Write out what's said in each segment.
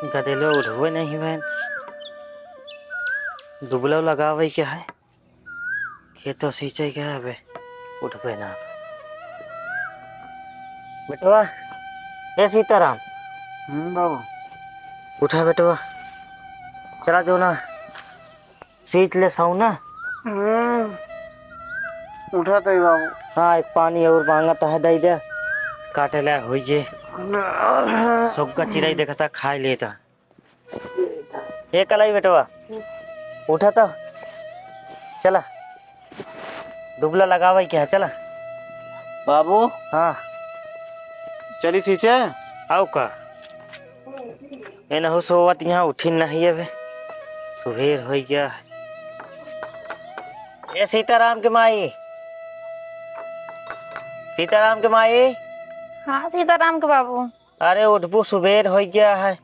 गदेलो उठवे नहीं बहन। दुबला लगावे क्या है, खेतों सींचे क्या है बे, उठवे ना। बेटवा ए सीताराम। बाबू उठा बेटवा, चला जो ना सींच ले सऊ ना। उठा तो बाबू। हाँ एक पानी और मांगा था दई दे, काटे ला हो जे। सोगा चिराई देखा था खाई लेता। ये कलाई बेटवा उठा तो चला, दुबला लगावा क्या है, चला बाबू हाँ चली सींचे। आओ का ए न हो सोवत यहाँ उठी नहीं है बे, सुबेर हो गया है। ए सीताराम के माई, सीताराम के माई। हाँ सीताराम के बाबू। अरे उठबू, सुबेर हो गया है,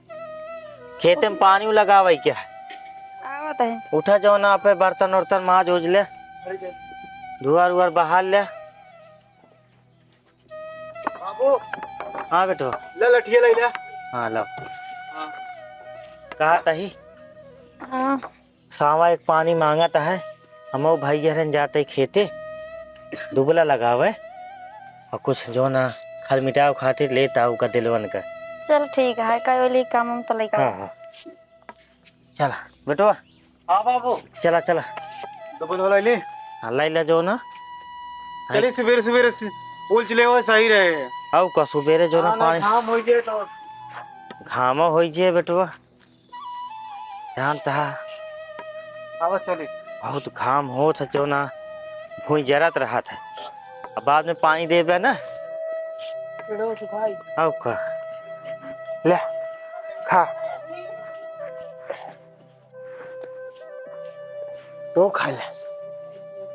खेते में पानी लगावा क्या है। आवत है। उठा जो ना पे बर्तन वर्तन माज उज ले, धुआर उआर बहाल ले। बाबू हाँ बेटो ले लठिया ले ले। हाँ लो। कहा तही हाँ सावा एक पानी मांगा था है, हम भाई हरन जाते खेते दुबला लगावे और कुछ जो ना खल मिटाव खातिर लेता हूँ का दिलवन का। चल ठीक है, कई वाली काम हम तो लेकर। हाँ हाँ चला बेटवा। हाँ बाबू चला चला डबल वाला ले। हाँ लाई ला जो ना। चली सवेरे सवेरे उल चले वो सही रहे। आओ का सुबेरे जो ना पानी शाम हो जाए तो घामा हो जे बेटवा, ध्यान तहा आवा चली। बहुत घाम हो था जो ना, भूई जरत रहा था। अब बाद में पानी देबे ना। आओ का ले खा तो खा ले,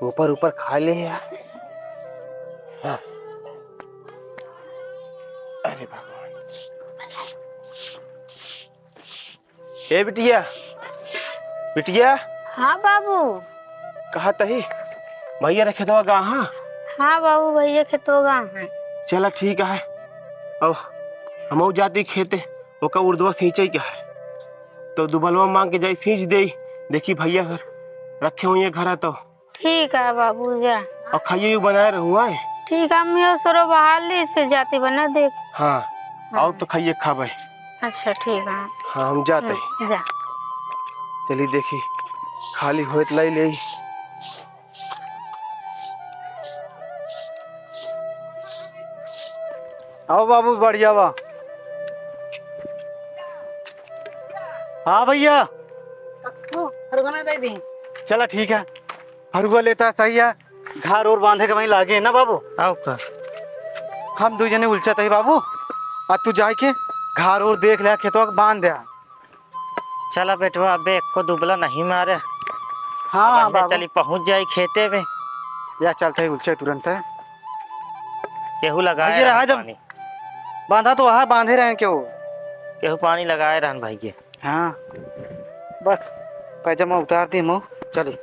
ऊपर ऊपर खा ले यार। हाँ। अरे भगवान। ए बिटिया, बिटिया हाँ बाबू। कहा तही भैया रखे दवा गाहा। हाँ बाबू भैया खेतोगा है। चला ठीक है। अब हम जाती खेते ओका उर्दवा सींचे क्या है, तो दुबलवा मांग के जाई सींच दे। देखी भैया घर रखे हुए घर तो ठीक है बाबू जा। और खाइए बनाए रहूँ। ठीक है, मैं सरो बाहर ली फिर जाती बना देख। हाँ आओ तो खाइए खा भाई। अच्छा ठीक है। हाँ हम जाते हैं। जा। चली देखी खाली होत लाई ले। आओ बाबू बढ़िया बा। हाँ भैया चला ठीक है। हरुआ लेता सही है, घर और बांधे के वहीं लागे है ना बाबू। आओ का हम दो जने उलझत है बाबू। आज तू जाके घर और देख ले, खेतवा बांध दे। चला बेटवा, अबे एक को दुबला नहीं मारे। हाँ बाबू चली पहुंच जाई खेते में। या चलता है उलझे तुरंत है। केहू लगाए भैया रहा रहन जब पानी, बांधा तो वहाँ बांधे रहे क्यों। केहू पानी लगाए रहन भाई के। हाँ बस पैजामा उतार दी मुँह चली।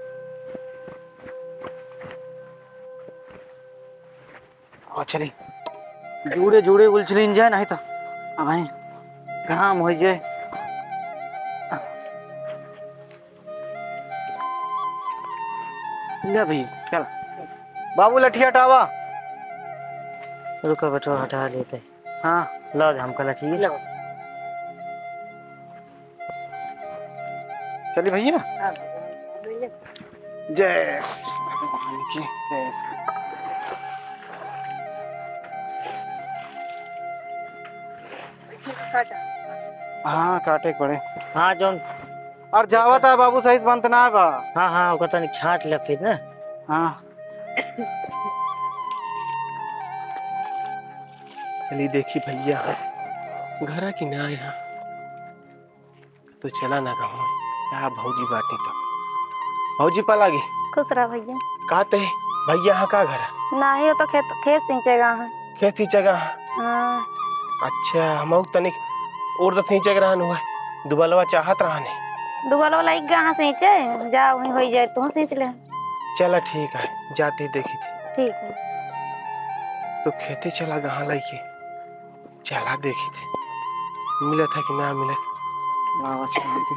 और चली जूड़े जूड़े उलझलिन जाए नहीं तो भाई काम हो जाए। ले भाई चल बाबू लठिया टावा। रुको बेटवा हटा लेते। हाँ लो हम कला ठीक है। चली भैया। जय भगवान की जय। हाँ काटे पड़े। हाँ जोन। और जावत है बाबू सही बनत ना बा। हाँ हाँ ओका तनी छाट ले फिर ना। हाँ चली देखी भैया घर की ना यहाँ तो चला ना कहूँ क्या भौजी बाटी तो भौजी पा लागे। खुश रहा भैया। कहते भैया यहाँ का घर है। ना ही हो तो खेत खेत सींचेगा है। खेती जगह। हाँ अच्छा हम तनिक और तो सींचे के रहन हुआ दुबलवा चाहत रहने। दुबल वाला एक गाँव सींचे जा, वहीं हो जाए तू सींच ले। चला ठीक है जाती देखी थी। ठीक है। तो खेती चला गहा लाई के चला देखी थी मिला था कि ना मिला। बाबा शांति।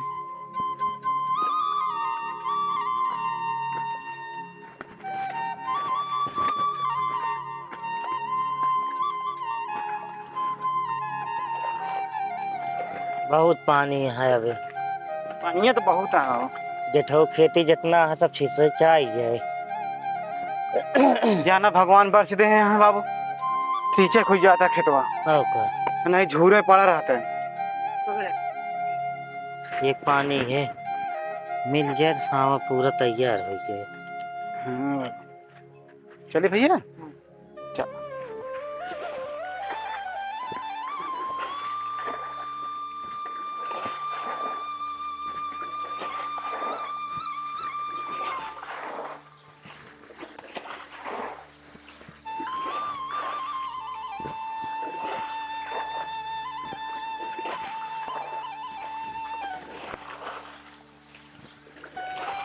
बहुत पानी है अभी। पानी तो बहुत है। जेठो खेती जितना है सब सिंचाई है। जाना भगवान बरस दे हैं बाबू, सींचे खुज जाता है खेतवा, और का नहीं झूरे पड़ा रहता है। एक पानी है, मिल जाए तो सामा पूरा तैयार हो जाए। चलिए भैया चल।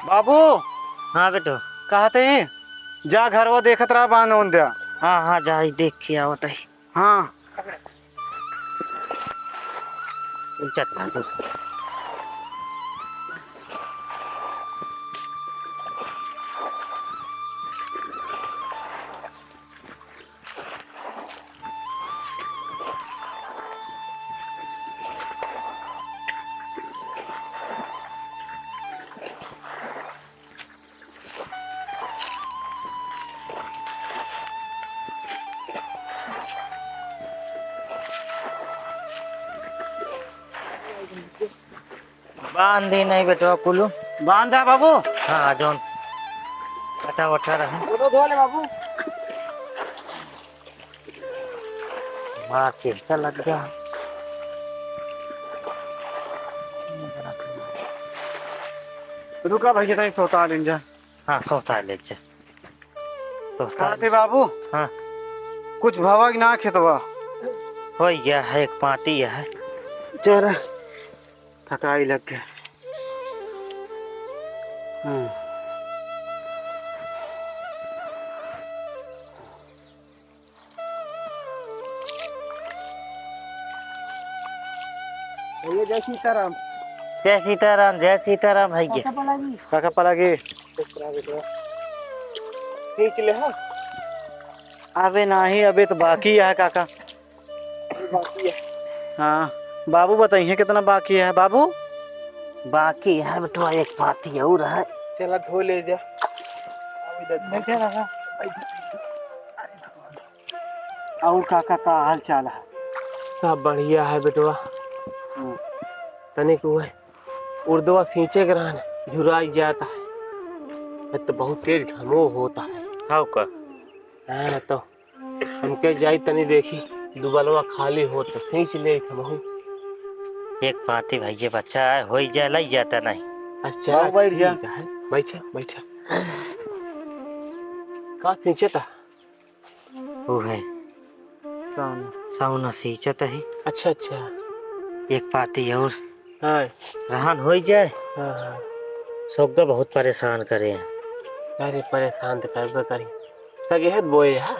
बाबू हाँ बेटो। कहते ही जा घर वो देखत रहा बांध उन दिया। हाँ हाँ जा देख के आवत है। हाँ उलचत रहा तू। बांध दे नहीं बेटो कुल्लू। बांध है बाबू। हाँ जोन कटा वटा रहे। धो ले बाबू। वहाँ चिमटा लग गया। रुका भैया तक सोता दिन जा। हाँ सोता ले जा। सोता कहते बाबू हाँ कुछ भवा कि ना खेतवा। हो गया है, एक पाती है। चल थकाई लग गया। भैया जय सीताराम। जय सीताराम जय सीताराम भैया। काका पलागी खींच ले। हाँ अबे नहीं, अबे तो बाकी है काका। बाकी है। हाँ बाबू बताइए कितना बाकी है बाबू। बाकी है बेटवा, एक पाती और है। चला धो ले जा। और काका का हाल चाल है। सब बढ़िया है बेटवा। तनिक हुए उर्दवा सींचे ग्रहण झुराई जाता है। ये तो बहुत तेज घमो होता है। हाँ का हाँ तो हमके जाई तनी देखी दुबलवा खाली हो तो सींच ले हम। एक पाती भैया बच्चा है, हो जाए लग जाता नहीं। अच्छा बाबू बैठ जा। ठीक है, बैठा बैठा। का सींचे था। वो है साउना सींचत है। अच्छा अच्छा। एक पाती और हाँ रहन हो जाए। हाँ हाँ। सबका बहुत परेशान करे हैं। अरे परेशान तो कर करी सगे है बोए है।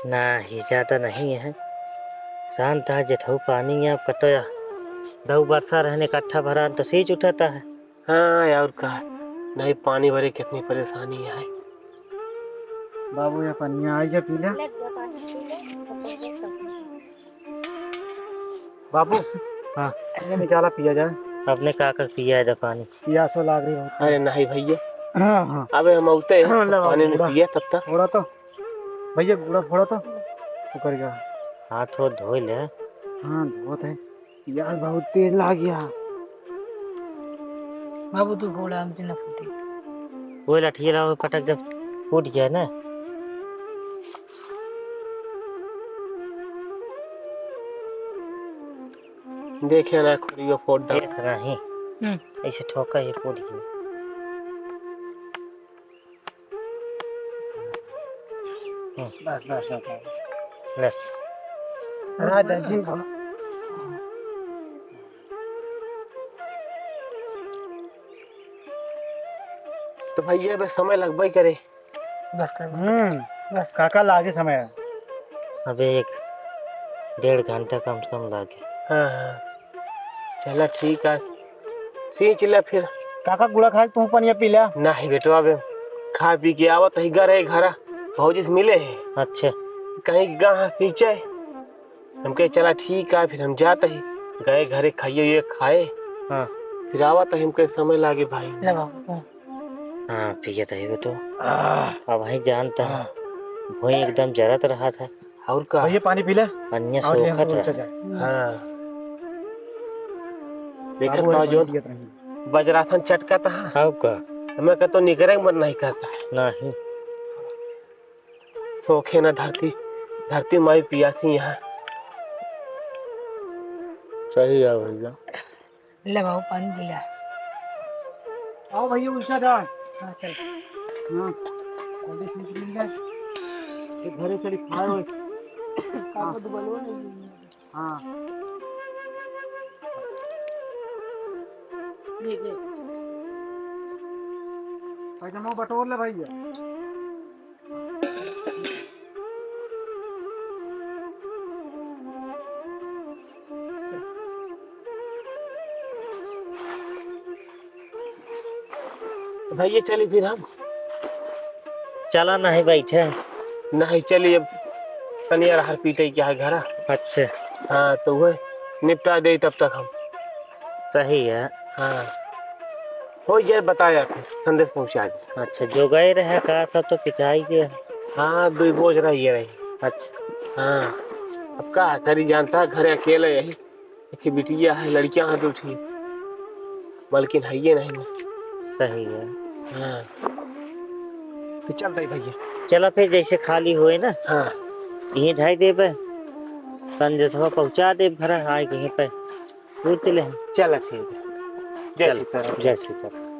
ना ही ज्यादा नहीं है। शांत है जेठऊ पानी या कटया दो वर्षा रहने इकट्ठा भरा तो सींच उठाता है। हाँ यार का नहीं पानी भरे कितनी परेशानी है। बाबू ये पनिया आई जा पीला। बाबू हाँ ये निकाला पिया जाए। अपने काकर पिया है पानी। प्यासो लाग रही बहुत। अरे नहीं भैया। हाँ हाँ अबे हम उते हाँ, तो लगाओ, पानी नहीं बूढ़ा। पिया तब तक। फोड़ा तो भैया गुड़ा फोड़ा तो कर गया। हाथ वो धो ले। हाँ बहुत है यार, बहुत तेज लाग गया। बाबू तू फोड़ा हमसे ना फूटी। वो लठिया पटक जब फूट गया ना। देखे ना खुरियो फोड़ डाल। देख नहीं ऐसे ठोका ये फूट गया। बस बस ले राजा जी। तो भैया बस समय लगभग करे। बस बस काका लागे समय है। अबे एक 1.5 घंटा कम से कम लागे। हाँ हाँ चला ठीक है सींच ले फिर। काका गुड़ा खा तू पनिया पी लिया। नहीं बेटवा अब खा पी के आवत ही घर है घर भौजी से मिले है अच्छा कहीं गाह सींचे हम कहे चला ठीक है फिर हम जाते ही गए घरे खाइए ये खाए हाँ फिर आवत ही हम कहे समय लागे भाई। हाँ पिया था बेटो। अब भाई जानता है वही एकदम जरत रहा था। और का भैया पानी पी ले। अन्य सोखत रहा था। हाँ देखत बा जो वज्रासन चटका था हाँ का हमें का तो निकरे मन नहीं करता है नहीं सोखे ना धरती धरती माई पियासी यहाँ। सही है भैया। ले बाबू पानी पी ले। आओ भैया उल्टा जाओ। हाँ चल। हाँ जल्दी से निकल जा। ये घरे चली खाओ। काका दुबलवा नहीं। हाँ ठीक है। पैजामा बटोर ले भैया। भाई ये चली फिर हम चला नहीं बैठे। नहीं चलिए अब तनिया हर पीटे क्या है घर। अच्छा हाँ तो वह निपटा दे तब तक हम। सही है। हाँ हो ये बताया फिर संदेश पहुंचा दे। अच्छा जो गए रहे कार सब तो पिटाई के। हाँ दो बोझ रही है रही। अच्छा हाँ अब का करी जानता घर अकेले यही एक बिटिया है लड़कियां हैं दो ठीक बल्कि है ये नहीं। सही है। हाँ तो चलता ही भैया। चलो फिर जैसे खाली हुए ना हाँ यहीं ढाई दे पे संदेशवा पहुंचा दे भरा आए कहीं पे दूर चले। चला ठीक है जय सीताराम। जय सीताराम।